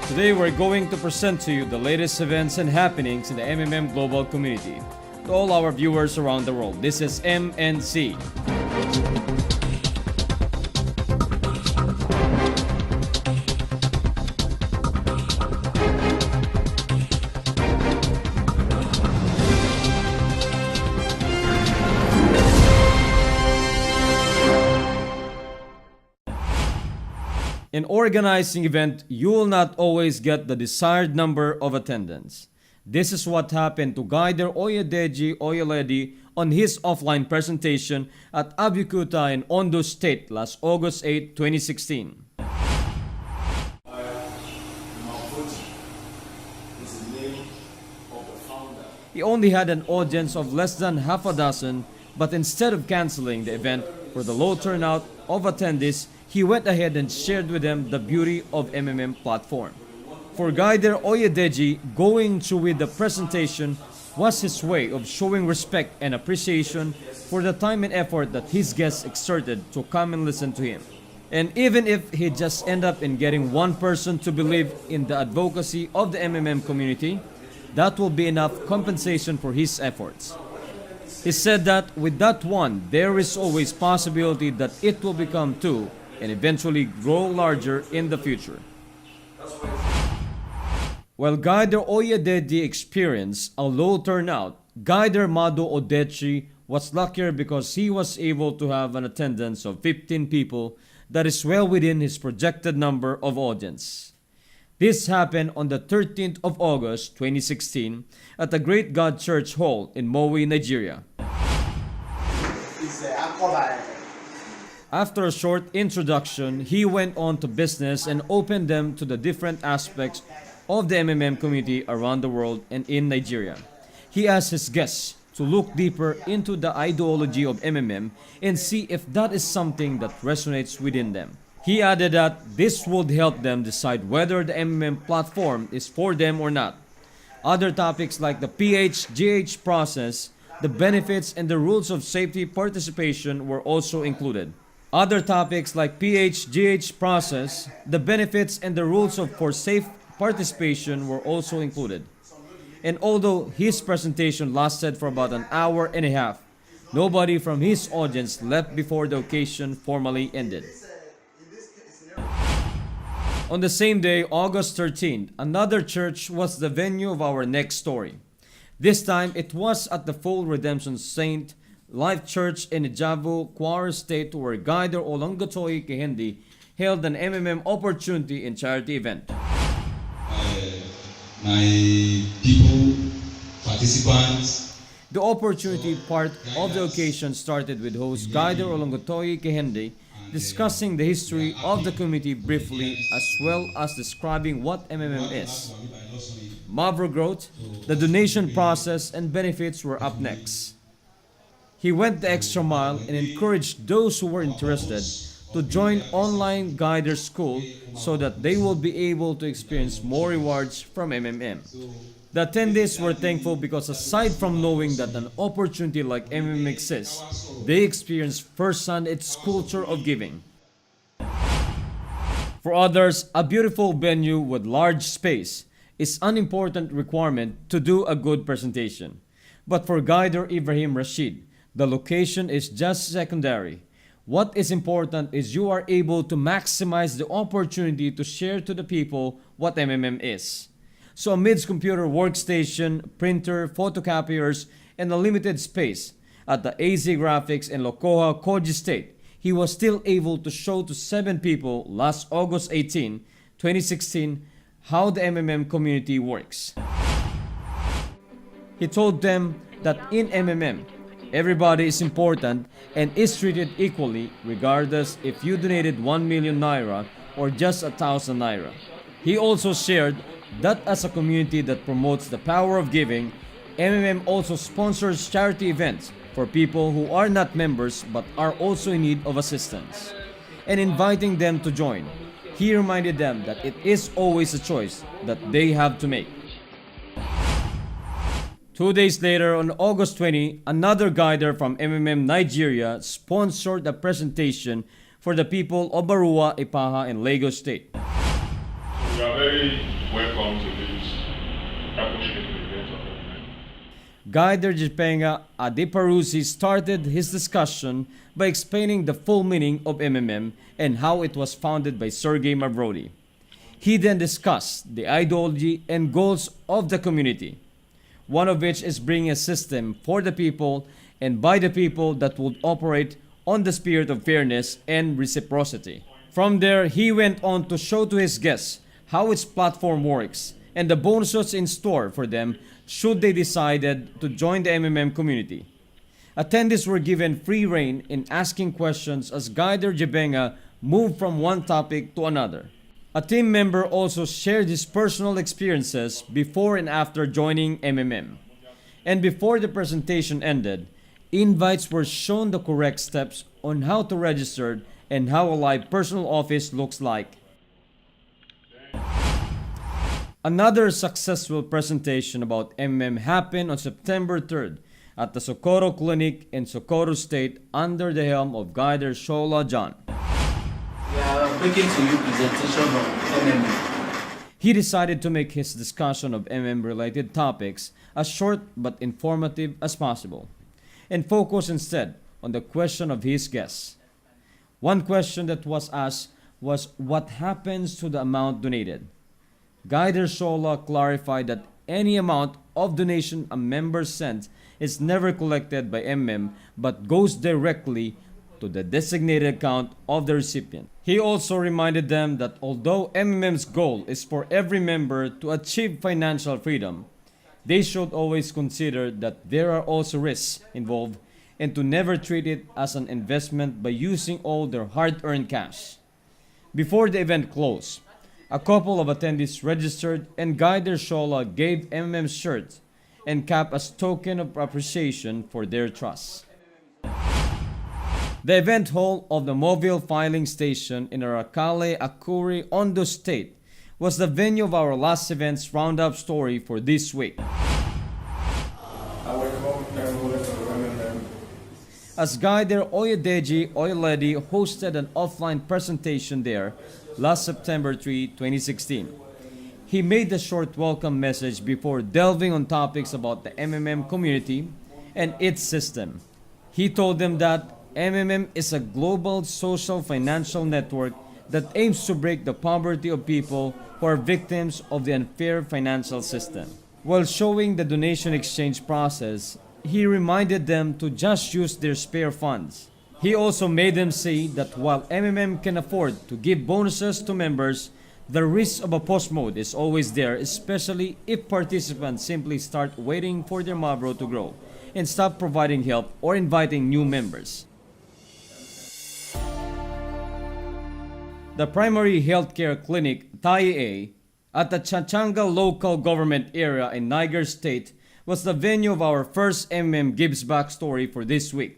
Today we're going to present to you the latest events and happenings in the MMM global community. To all our viewers around the world, this is MNC. In organizing event, you will not always get the desired number of attendance. This is what happened to Guider Oyedeji Oyeledi on his offline presentation at Abeokuta in Ondo State last August 8, 2016. He only had an audience of less than half a dozen, but instead of canceling the event for the low turnout of attendees, he went ahead and shared with them the beauty of MMM platform. For Guider Oyedeji, going through with the presentation was his way of showing respect and appreciation for the time and effort that his guests exerted to come and listen to him. And even if he just end up in getting one person to believe in the advocacy of the MMM community, that will be enough compensation for his efforts. He said that with that one, there is always possibility that it will become two and eventually grow larger in the future. While Guider Oyededi experienced a low turnout, Guider Mado Odechi was luckier because he was able to have an attendance of 15 people that is well within his projected number of audience. This happened on the 13th of August 2016 at the Great God Church Hall in Mowe, Nigeria. After a short introduction, he went on to business and opened them to the different aspects of the MMM community around the world and in Nigeria. He asked his guests to look deeper into the ideology of MMM and see if that is something that resonates within them. He added that this would help them decide whether the MMM platform is for them or not. Other topics like the PH-GH process, the benefits and the rules of safety participation were also included. Other topics like PH-GH process, the benefits and the rules for safe participation were also included. And although his presentation lasted for about an hour and a half, nobody from his audience left before the occasion formally ended. On the same day, August 13th, another church was the venue of our next story. This time, it was at the Full Redemption Saint Life Church in Ijavu, Kwara State, where Guider Olongotoy Kehendi held an MMM opportunity and charity event. My people, participants. The opportunity part of the occasion started with host Guider Olongotoy Kehendi discussing the history of the community briefly as well as describing what MMM is. MavroNoti, the donation process and benefits were up next. He went the extra mile and encouraged those who were interested to join online Guider School so that they will be able to experience more rewards from MMM. The attendees were thankful because aside from knowing that an opportunity like MMM exists, they experienced firsthand its culture of giving. For others, a beautiful venue with large space is an important requirement to do a good presentation. But for Guider Ibrahim Rashid, the location is just secondary. What is important is you are able to maximize the opportunity to share to the people what MMM is. So amidst computer workstation, printer, photocopiers, and a limited space at the AZ Graphics in Lokoha, Koji State, he was still able to show to 7 people last August 18, 2016, how the MMM community works. He told them that in MMM, everybody is important and is treated equally regardless if you donated 1 million naira or just 1,000 naira. He also shared that as a community that promotes the power of giving, MMM also sponsors charity events for people who are not members but are also in need of assistance, and inviting them to join. He reminded them that it is always a choice that they have to make. 2 days later, on August 20, another guider from MMM Nigeria sponsored a presentation for the people of Barua, Ipaha, and Lagos State. We are very welcome to this appreciative event of MMM. Guider Jipenga Adiparusi started his discussion by explaining the full meaning of MMM and how it was founded by Sergey MavroNoti. He then discussed the ideology and goals of the community, one of which is bringing a system for the people and by the people that would operate on the spirit of fairness and reciprocity. From there, he went on to show to his guests how its platform works and the bonuses in store for them should they decided to join the MMM community. Attendees were given free rein in asking questions as Guider Jibenga moved from one topic to another. A team member also shared his personal experiences before and after joining MMM. And before the presentation ended, invites were shown the correct steps on how to register and how a live personal office looks like. Another successful presentation about MMM happened on September 3rd at the Socorro Clinic in Socorro State under the helm of Guider Shola John. We are bringing to you presentation of MMM. He decided to make his discussion of MM related topics as short but informative as possible and focus instead on the question of his guests. One question that was asked was what happens to the amount donated. Guider Shola clarified that any amount of donation a member sends is never collected by MM but goes directly to the designated account of the recipient. He also reminded them that although MMM's goal is for every member to achieve financial freedom, they should always consider that there are also risks involved and to never treat it as an investment by using all their hard-earned cash. Before the event closed, a couple of attendees registered and Guider Shola gave MMM shirts and cap as token of appreciation for their trust. The event hall of the mobile filing station in Aracale, Akuri, Ondo State was the venue of our last event's roundup story for this week. I welcome everyone to MMM. As Guider Oyedeji Oyeledi hosted an offline presentation there last September 3, 2016. He made a short welcome message before delving on topics about the MMM community and its system. He told them that MMM is a global social financial network that aims to break the poverty of people who are victims of the unfair financial system. While showing the donation exchange process, he reminded them to just use their spare funds. He also made them see that while MMM can afford to give bonuses to members, the risk of a post mode is always there, especially if participants simply start waiting for their Mavro to grow and stop providing help or inviting new members. The primary healthcare clinic, TAIA, at the Chachanga local government area in Niger State was the venue of our first MMM Gives Back story for this week.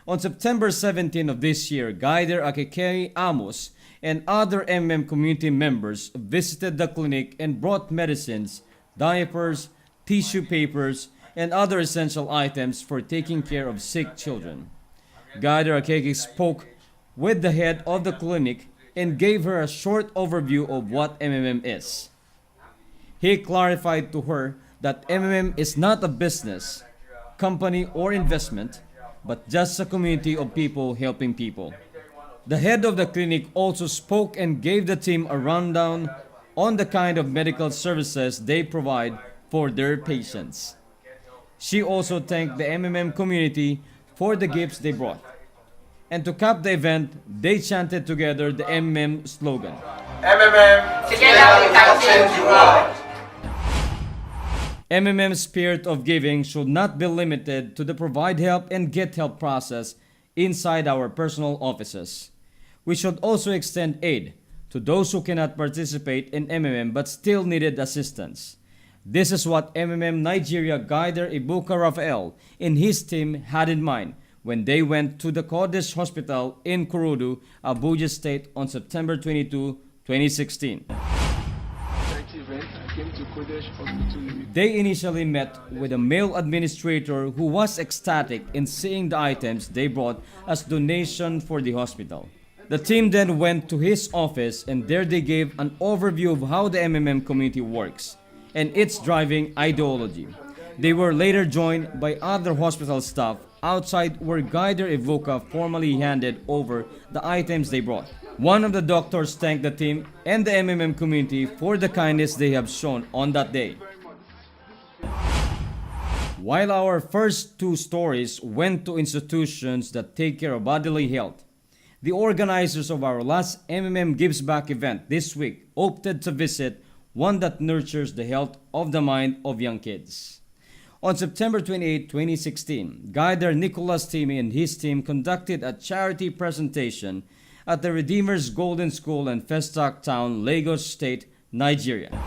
On September 17 of this year, Guider Akekei Amos and other MMM community members visited the clinic and brought medicines, diapers, tissue papers, and other essential items for taking care of sick children. Guider Akekei spoke with the head of the clinic and gave her a short overview of what MMM is. He clarified to her that MMM is not a business, company, or investment, but just a community of people helping people. The head of the clinic also spoke and gave the team a rundown on the kind of medical services they provide for their patients. She also thanked the MMM community for the gifts they brought. And to cap the event, they chanted together the MMM slogan. MMM, together we can change the world. MMM's spirit of giving should not be limited to the provide help and get help process inside our personal offices. We should also extend aid to those who cannot participate in MMM but still needed assistance. This is what MMM Nigeria Guider Ibuka Rafael and his team had in mind when they went to the Kodesh Hospital in Kurudu, Abuja State on September 22, 2016. They initially met with a male administrator who was ecstatic in seeing the items they brought as donation for the hospital. The team then went to his office and there they gave an overview of how the MMM community works and its driving ideology. They were later joined by other hospital staff outside where Guider Evoca formally handed over the items they brought. One of the doctors thanked the team and the MMM community for the kindness they have shown on that day. While our first two stories went to institutions that take care of bodily health, the organizers of our last MMM Gives Back event this week opted to visit one that nurtures the health of the mind of young kids. On September 28, 2016, Guider Nicholas Timi and his team conducted a charity presentation at the Redeemer's Golden School in Festac Town, Lagos State, Nigeria.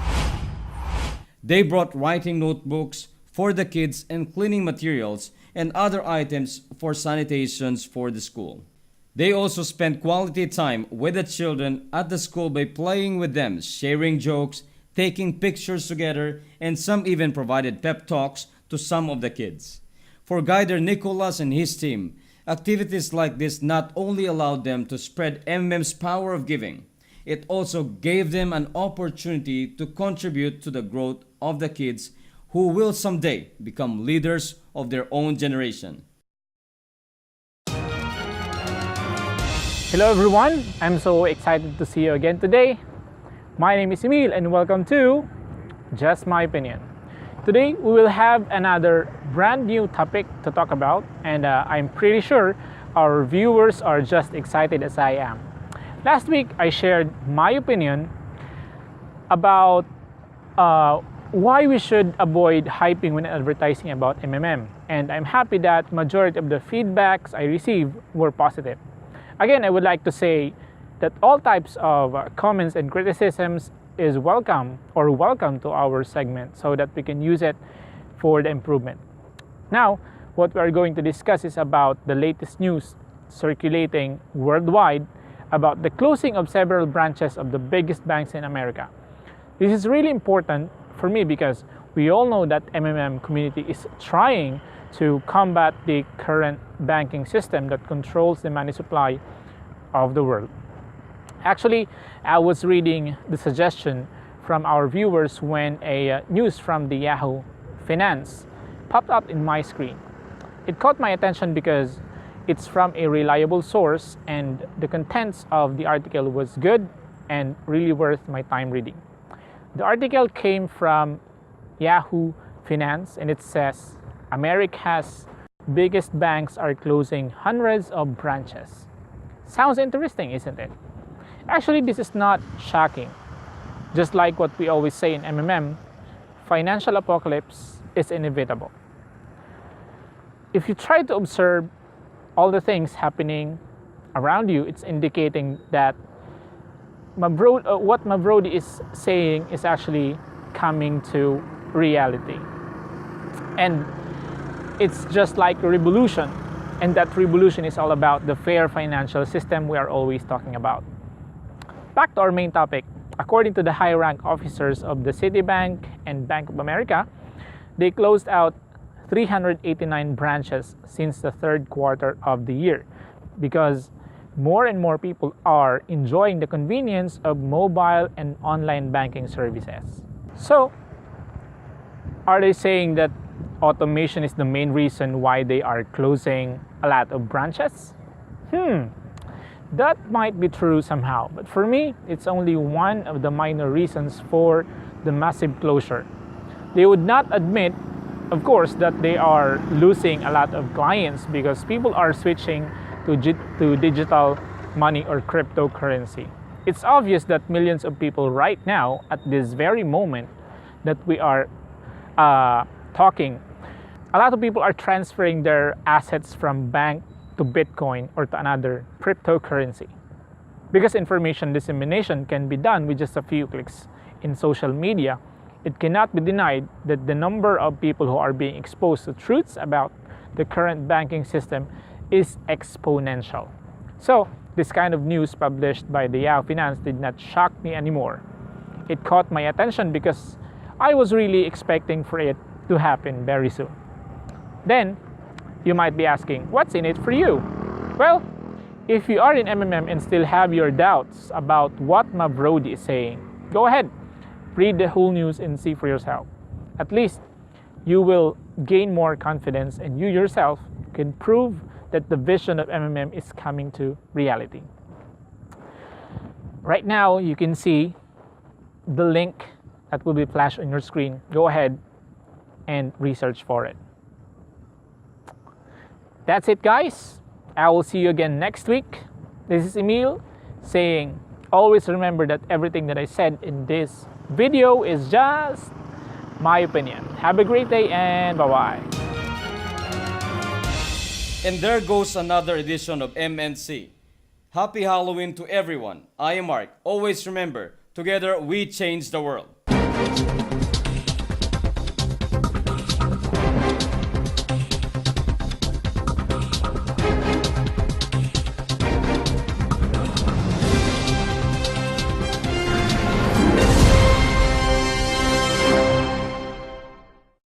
They brought writing notebooks for the kids and cleaning materials and other items for sanitations for the school. They also spent quality time with the children at the school by playing with them, sharing jokes, taking pictures together, and some even provided pep talks to some of the kids. For Guider Nicholas and his team, activities like this not only allowed them to spread MMM's power of giving, it also gave them an opportunity to contribute to the growth of the kids who will someday become leaders of their own generation. Hello everyone, I'm so excited to see you again today. My name is Emil and welcome to Just My Opinion. Today we will have another brand new topic to talk about, and I'm pretty sure our viewers are just excited as I am. Last week I shared my opinion about why we should avoid hyping when advertising about MMM, and I'm happy that majority of the feedbacks I received were positive. Again, I would like to say that all types of comments and criticisms is welcome to our segment so that we can use it for the improvement. Now, what we are going to discuss is about the latest news circulating worldwide about the closing of several branches of the biggest banks in America. This is really important for me because we all know that MMM community is trying to combat the current banking system that controls the money supply of the world. Actually, I was reading the suggestion from our viewers when a news from the Yahoo Finance popped up in my screen. It caught my attention because it's from a reliable source and the contents of the article was good and really worth my time reading. The article came from Yahoo Finance and it says, America's biggest banks are closing hundreds of branches. Sounds interesting, isn't it? Actually, this is not shocking. Just like what we always say in MMM, financial apocalypse is inevitable. If you try to observe all the things happening around you, it's indicating that what MavroNoti is saying is actually coming to reality. And it's just like a revolution, and that revolution is all about the fair financial system we are always talking about. Back to our main topic. According to the high-rank officers of the Citibank and Bank of America, they closed out 389 branches since the third quarter of the year because more and more people are enjoying the convenience of mobile and online banking services. So, are they saying that automation is the main reason why they are closing a lot of branches? That might be true somehow, but for me, it's only one of the minor reasons for the massive closure. They would not admit, of course, that they are losing a lot of clients because people are switching to digital money or cryptocurrency. It's obvious that millions of people right now, at this very moment that we are talking, a lot of people are transferring their assets from bank to Bitcoin or to another cryptocurrency. Because information dissemination can be done with just a few clicks in social media, it cannot be denied that the number of people who are being exposed to truths about the current banking system is exponential. So, this kind of news published by the Yahoo Finance did not shock me anymore. It caught my attention because I was really expecting for it to happen very soon. Then, you might be asking, what's in it for you? Well, If you are in MMM and still have your doubts about what MavroNoti is saying, go ahead, read the whole news and see for yourself. At least you will gain more confidence and you yourself can prove that the vision of MMM is coming to reality. Right now, you can see the link that will be flashed on your screen. Go ahead and research for it. That's it, guys. I will see you again next week. This is Emil saying, always remember that everything that I said in this video is just my opinion. Have a great day and bye-bye. And there goes another edition of MNC. Happy Halloween to everyone. I am Mark. Always remember, together we change the world.